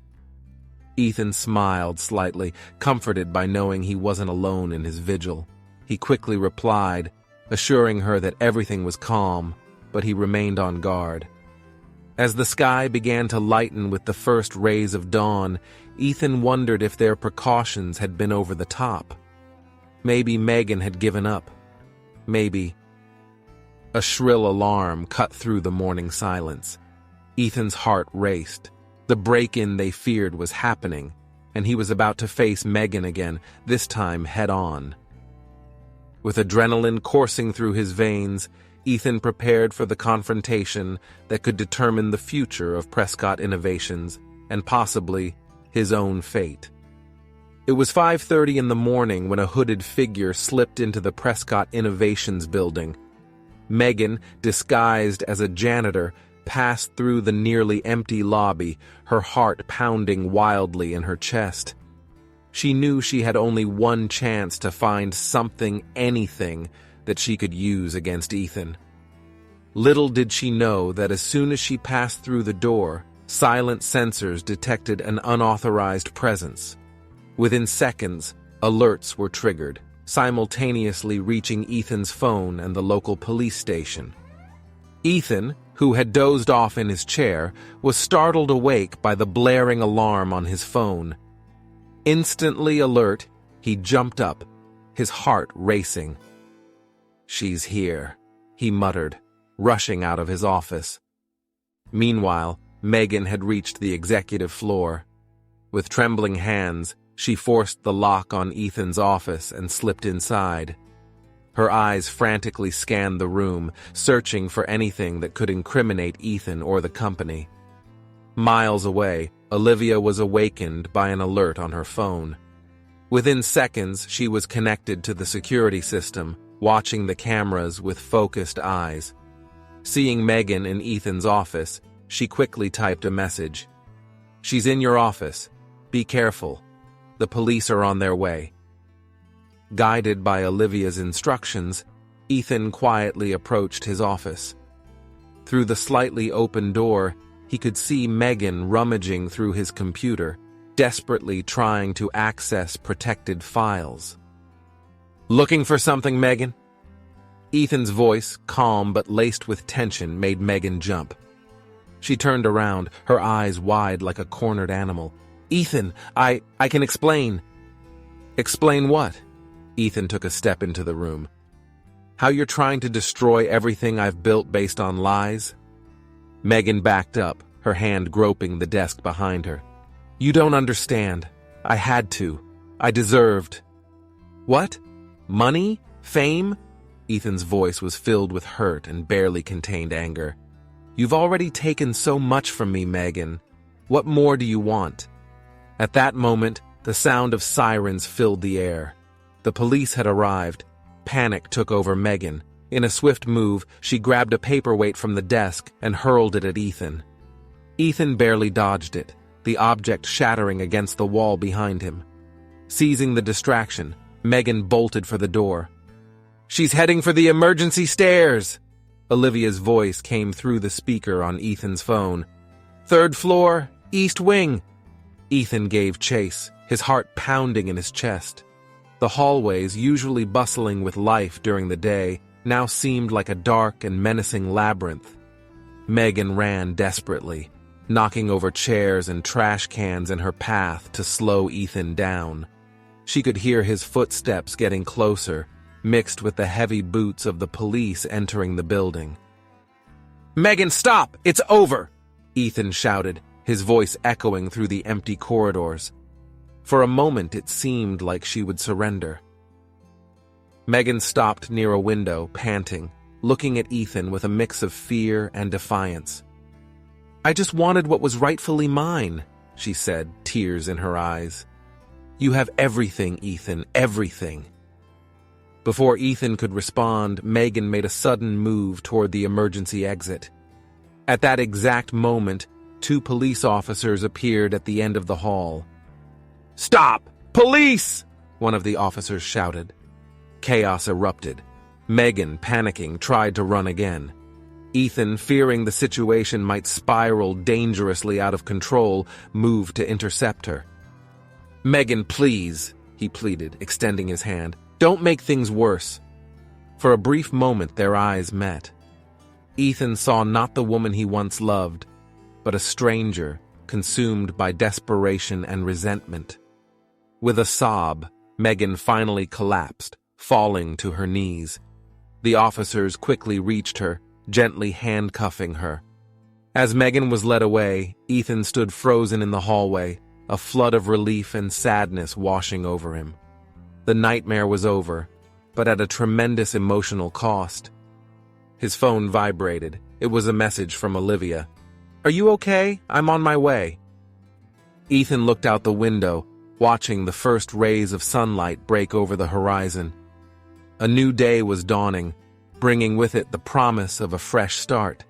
Ethan smiled slightly, comforted by knowing he wasn't alone in his vigil. He quickly replied, assuring her that everything was calm, but he remained on guard. As the sky began to lighten with the first rays of dawn, Ethan wondered if their precautions had been over the top. Maybe Megan had given up. Maybe. A shrill alarm cut through the morning silence. Ethan's heart raced. The break-in they feared was happening, and he was about to face Megan again, this time head-on. With adrenaline coursing through his veins, Ethan prepared for the confrontation that could determine the future of Prescott Innovations, and possibly his own fate. It was 5:30 in the morning when a hooded figure slipped into the Prescott Innovations building. Megan, disguised as a janitor, passed through the nearly empty lobby, her heart pounding wildly in her chest. She knew she had only one chance to find something, anything, that she could use against Ethan. Little did she know that as soon as she passed through the door, silent sensors detected an unauthorized presence. Within seconds, alerts were triggered, simultaneously reaching Ethan's phone and the local police station. Ethan, who had dozed off in his chair, was startled awake by the blaring alarm on his phone. Instantly alert, he jumped up, his heart racing. "She's here," he muttered, rushing out of his office. Meanwhile, Megan had reached the executive floor. With trembling hands, she forced the lock on Ethan's office and slipped inside. Her eyes frantically scanned the room, searching for anything that could incriminate Ethan or the company. Miles away, Olivia was awakened by an alert on her phone. Within seconds, she was connected to the security system, watching the cameras with focused eyes. Seeing Megan in Ethan's office, she quickly typed a message. "She's in your office. Be careful. The police are on their way." Guided by Olivia's instructions, Ethan quietly approached his office. Through the slightly open door, he could see Megan rummaging through his computer, desperately trying to access protected files. "Looking for something, Megan?" Ethan's voice, calm but laced with tension, made Megan jump. She turned around, her eyes wide like a cornered animal. "Ethan, I can explain." "Explain what?" Ethan took a step into the room. "How you're trying to destroy everything I've built based on lies?" Megan backed up, her hand groping the desk behind her. "You don't understand. I had to. I deserved." "What? Money? Fame?" Ethan's voice was filled with hurt and barely contained anger. "You've already taken so much from me, Megan. What more do you want?" At that moment, the sound of sirens filled the air. The police had arrived. Panic took over Megan. In a swift move, she grabbed a paperweight from the desk and hurled it at Ethan. Ethan barely dodged it, the object shattering against the wall behind him. Seizing the distraction, Megan bolted for the door. "She's heading for the emergency stairs!" Olivia's voice came through the speaker on Ethan's phone. "Third floor, east wing." Ethan gave chase, his heart pounding in his chest. The hallways, usually bustling with life during the day, now seemed like a dark and menacing labyrinth. Megan ran desperately, knocking over chairs and trash cans in her path to slow Ethan down. She could hear his footsteps getting closer, mixed with the heavy boots of the police entering the building. "Megan, stop! It's over!" Ethan shouted, his voice echoing through the empty corridors. For a moment it seemed like she would surrender. Megan stopped near a window, panting, looking at Ethan with a mix of fear and defiance. "I just wanted what was rightfully mine," she said, tears in her eyes. "You have everything, Ethan, everything." Before Ethan could respond, Megan made a sudden move toward the emergency exit. At that exact moment, 2 police officers appeared at the end of the hall. "Stop! Police!" one of the officers shouted. Chaos erupted. Megan, panicking, tried to run again. Ethan, fearing the situation might spiral dangerously out of control, moved to intercept her. "Megan, please," he pleaded, extending his hand. "Don't make things worse." For a brief moment their eyes met. Ethan saw not the woman he once loved, but a stranger consumed by desperation and resentment. With a sob, Megan finally collapsed, falling to her knees. The officers quickly reached her, gently handcuffing her. As Megan was led away, Ethan stood frozen in the hallway, a flood of relief and sadness washing over him. The nightmare was over, but at a tremendous emotional cost. His phone vibrated. It was a message from Olivia. "Are you okay? I'm on my way." Ethan looked out the window, watching the first rays of sunlight break over the horizon. A new day was dawning, bringing with it the promise of a fresh start.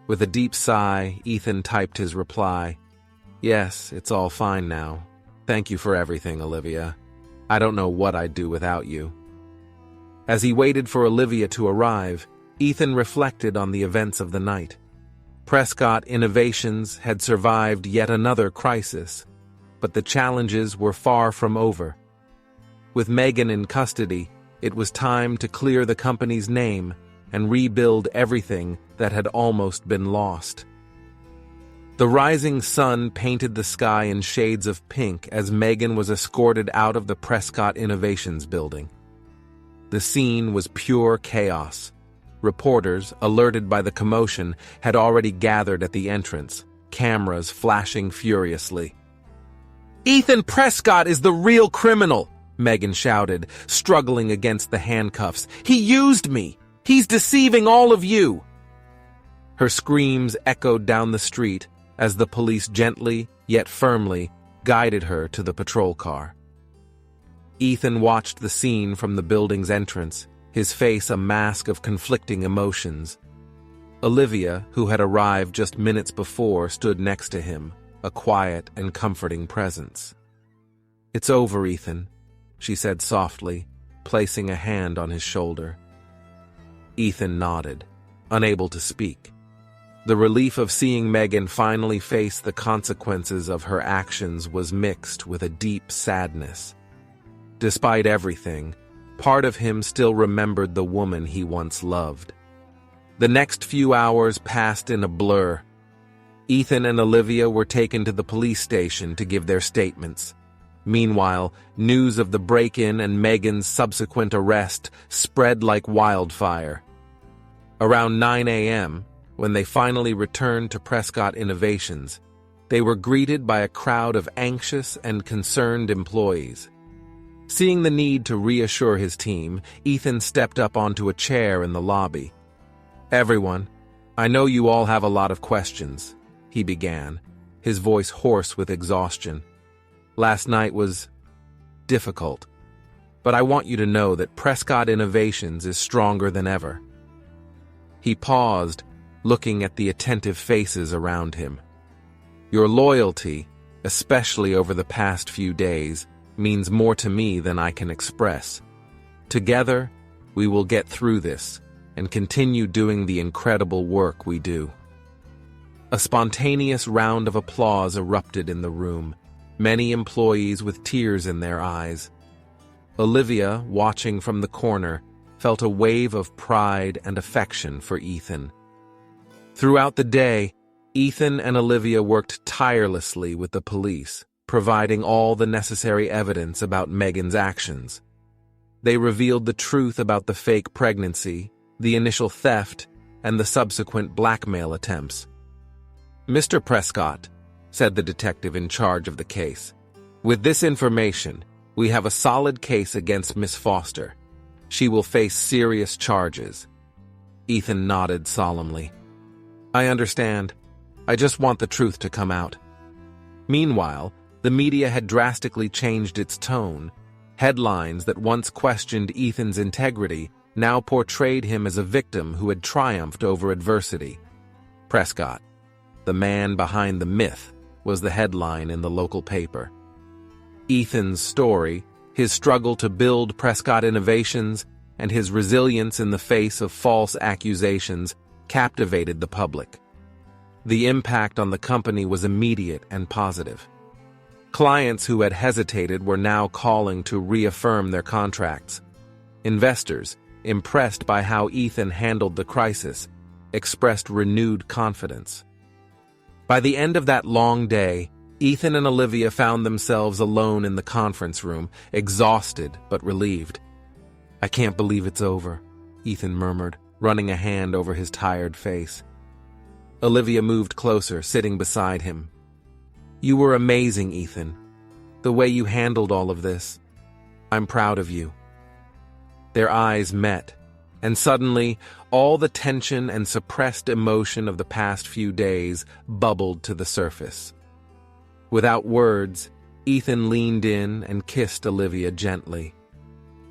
With a deep sigh, Ethan typed his reply. "Yes, it's all fine now. Thank you for everything, Olivia. I don't know what I'd do without you." As he waited for Olivia to arrive, Ethan reflected on the events of the night. Prescott Innovations had survived yet another crisis, but the challenges were far from over. With Megan in custody, it was time to clear the company's name and rebuild everything that had almost been lost. The rising sun painted the sky in shades of pink as Megan was escorted out of the Prescott Innovations building. The scene was pure chaos. Reporters, alerted by the commotion, had already gathered at the entrance, cameras flashing furiously. "Ethan Prescott is the real criminal!" Megan shouted, struggling against the handcuffs. "He used me! He's deceiving all of you!" Her screams echoed down the street as the police gently, yet firmly, guided her to the patrol car. Ethan watched the scene from the building's entrance, his face a mask of conflicting emotions. Olivia, who had arrived just minutes before, stood next to him, a quiet and comforting presence. "It's over, Ethan," she said softly, placing a hand on his shoulder. Ethan nodded, unable to speak. The relief of seeing Megan finally face the consequences of her actions was mixed with a deep sadness. Despite everything, Part of him still remembered the woman he once loved. The next few hours passed in a blur. Ethan and Olivia were taken to the police station to give their statements. Meanwhile, news of the break-in and Megan's subsequent arrest spread like wildfire. Around 9 a.m., when they finally returned to Prescott Innovations, they were greeted by a crowd of anxious and concerned employees. Seeing the need to reassure his team, Ethan stepped up onto a chair in the lobby. "Everyone, I know you all have a lot of questions," he began, his voice hoarse with exhaustion. "Last night was difficult, but I want you to know that Prescott Innovations is stronger than ever." He paused, looking at the attentive faces around him. "Your loyalty, especially over the past few days, means more to me than I can express. Together, we will get through this and continue doing the incredible work we do." A spontaneous round of applause erupted in the room, many employees with tears in their eyes. Olivia, watching from the corner, felt a wave of pride and affection for Ethan. Throughout the day, Ethan and Olivia worked tirelessly with the police, providing all the necessary evidence about Megan's actions. They revealed the truth about the fake pregnancy, the initial theft, and the subsequent blackmail attempts. "Mr. Prescott," said the detective in charge of the case, "with this information, we have a solid case against Miss Foster. She will face serious charges." Ethan nodded solemnly. "I understand. I just want the truth to come out." Meanwhile, the media had drastically changed its tone. Headlines that once questioned Ethan's integrity now portrayed him as a victim who had triumphed over adversity. "Prescott, the man behind the myth," was the headline in the local paper. Ethan's story, his struggle to build Prescott Innovations, and his resilience in the face of false accusations captivated the public. The impact on the company was immediate and positive. Clients who had hesitated were now calling to reaffirm their contracts. Investors, impressed by how Ethan handled the crisis, expressed renewed confidence. By the end of that long day, Ethan and Olivia found themselves alone in the conference room, exhausted but relieved. "I can't believe it's over," Ethan murmured, running a hand over his tired face. Olivia moved closer, sitting beside him. "You were amazing, Ethan. The way you handled all of this. I'm proud of you." Their eyes met, and suddenly, all the tension and suppressed emotion of the past few days bubbled to the surface. Without words, Ethan leaned in and kissed Olivia gently.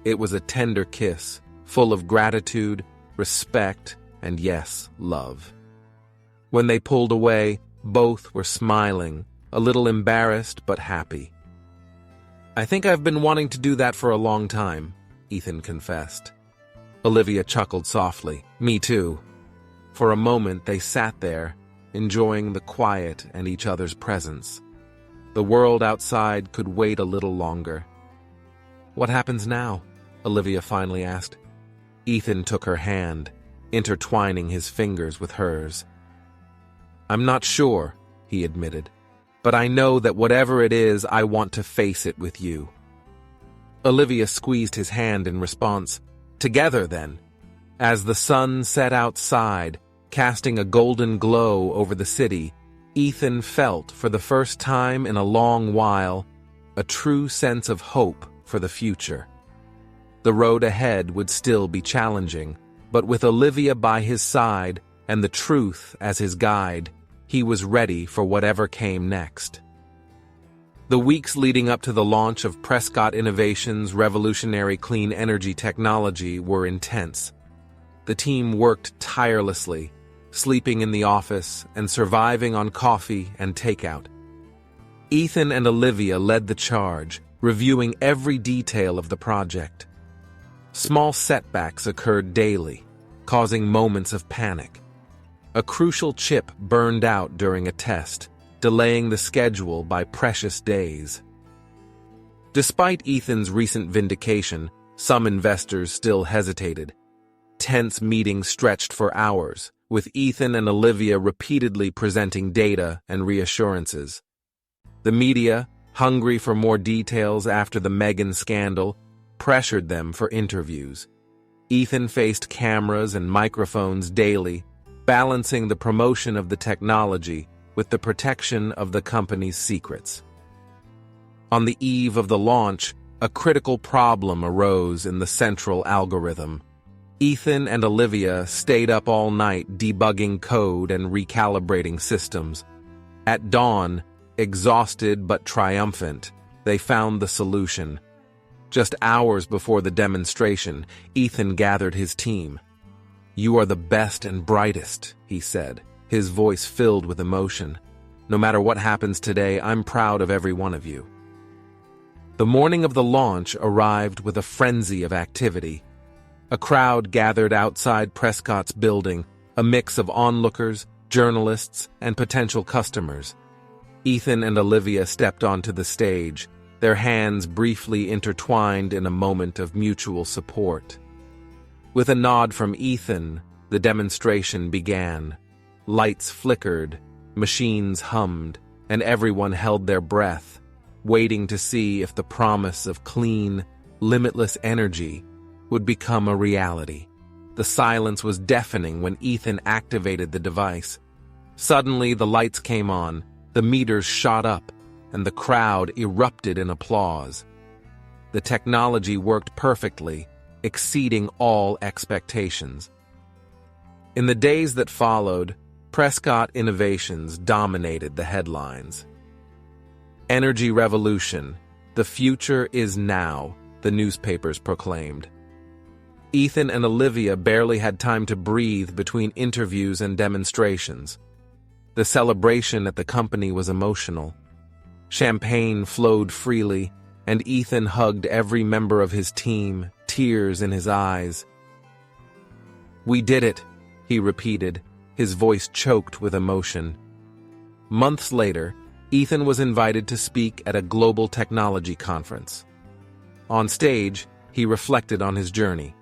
It was a tender kiss, full of gratitude, respect, and yes, love. When they pulled away, both were smiling, a little embarrassed but happy. "I think I've been wanting to do that for a long time," Ethan confessed. Olivia chuckled softly. "Me too." For a moment they sat there, enjoying the quiet and each other's presence. The world outside could wait a little longer. "What happens now?" Olivia finally asked. Ethan took her hand, intertwining his fingers with hers. "I'm not sure," he admitted, "but I know that whatever it is, I want to face it with you." Olivia squeezed his hand in response. "Together, then." As the sun set outside, casting a golden glow over the city, Ethan felt, for the first time in a long while, a true sense of hope for the future. The road ahead would still be challenging, but with Olivia by his side and the truth as his guide, he was ready for whatever came next. The weeks leading up to the launch of Prescott Innovations' revolutionary clean energy technology were intense. The team worked tirelessly, sleeping in the office and surviving on coffee and takeout. Ethan and Olivia led the charge, reviewing every detail of the project. Small setbacks occurred daily, causing moments of panic. A crucial chip burned out during a test, delaying the schedule by precious days. Despite Ethan's recent vindication, Some investors still hesitated. Tense meetings stretched for hours, with Ethan and Olivia repeatedly presenting data and reassurances. The media, hungry for more details after the Meghan scandal, pressured them for interviews. Ethan faced cameras and microphones daily, balancing the promotion of the technology with the protection of the company's secrets. On the eve of the launch, a critical problem arose in the central algorithm. Ethan and Olivia stayed up all night debugging code and recalibrating systems. At dawn, exhausted but triumphant, they found the solution. Just hours before the demonstration, Ethan gathered his team. "You are the best and brightest," he said, his voice filled with emotion. "No matter what happens today, I'm proud of every one of you." The morning of the launch arrived with a frenzy of activity. A crowd gathered outside Prescott's building, a mix of onlookers, journalists, and potential customers. Ethan and Olivia stepped onto the stage, their hands briefly intertwined in a moment of mutual support. With a nod from Ethan, the demonstration began. Lights flickered, machines hummed, and everyone held their breath, waiting to see if the promise of clean, limitless energy would become a reality. The silence was deafening when Ethan activated the device. Suddenly, the lights came on, the meters shot up, and the crowd erupted in applause. The technology worked perfectly, exceeding all expectations. In the days that followed, Prescott innovations dominated the headlines. "Energy revolution. The future is now," the newspapers proclaimed. Ethan and Olivia barely had time to breathe between interviews and demonstrations. The celebration at the company was emotional. Champagne flowed freely, and Ethan hugged every member of his team, tears in his eyes. "We did it," he repeated, his voice choked with emotion. Months later, Ethan was invited to speak at a global technology conference. On stage, he reflected on his journey.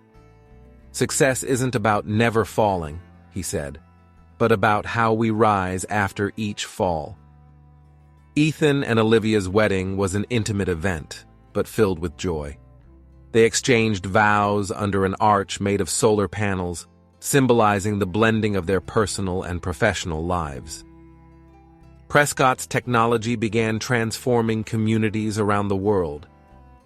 "Success isn't about never falling," he said, "but about how we rise after each fall." Ethan and Olivia's wedding was an intimate event, but filled with joy. They exchanged vows under an arch made of solar panels, symbolizing the blending of their personal and professional lives. Prescott's technology began transforming communities around the world.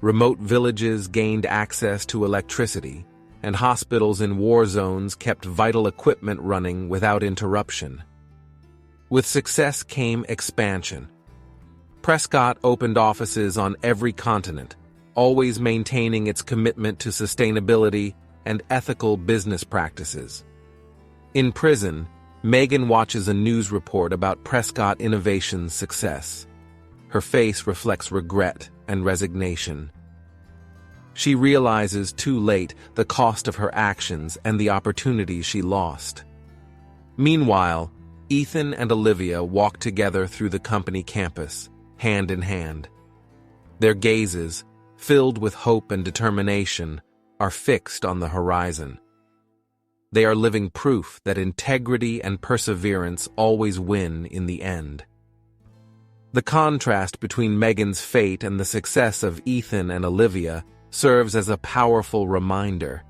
Remote villages gained access to electricity, and hospitals in war zones kept vital equipment running without interruption. With success came expansion. Prescott opened offices on every continent, always maintaining its commitment to sustainability and ethical business practices. In prison, Meghan watches a news report about Prescott Innovations' success. Her face reflects regret and resignation. She realizes too late the cost of her actions and the opportunities she lost. Meanwhile, Ethan and Olivia walk together through the company campus, hand in hand. Their gazes, filled with hope and determination, are fixed on the horizon. They are living proof that integrity and perseverance always win in the end. The contrast between Meghan's fate and the success of Ethan and Olivia serves as a powerful reminder.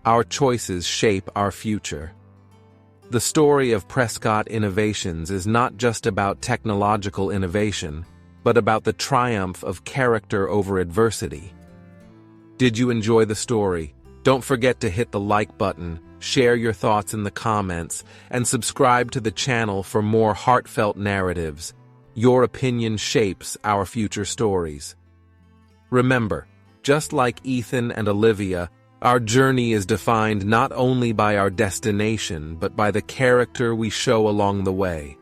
Our choices shape our future. The story of Prescott Innovations is not just about technological innovation, but about the triumph of character over adversity. Did you enjoy the story? Don't forget to hit the like button, share your thoughts in the comments, and subscribe to the channel for more heartfelt narratives. Your opinion shapes our future stories. Remember, just like Ethan and Olivia, our journey is defined not only by our destination, but by the character we show along the way.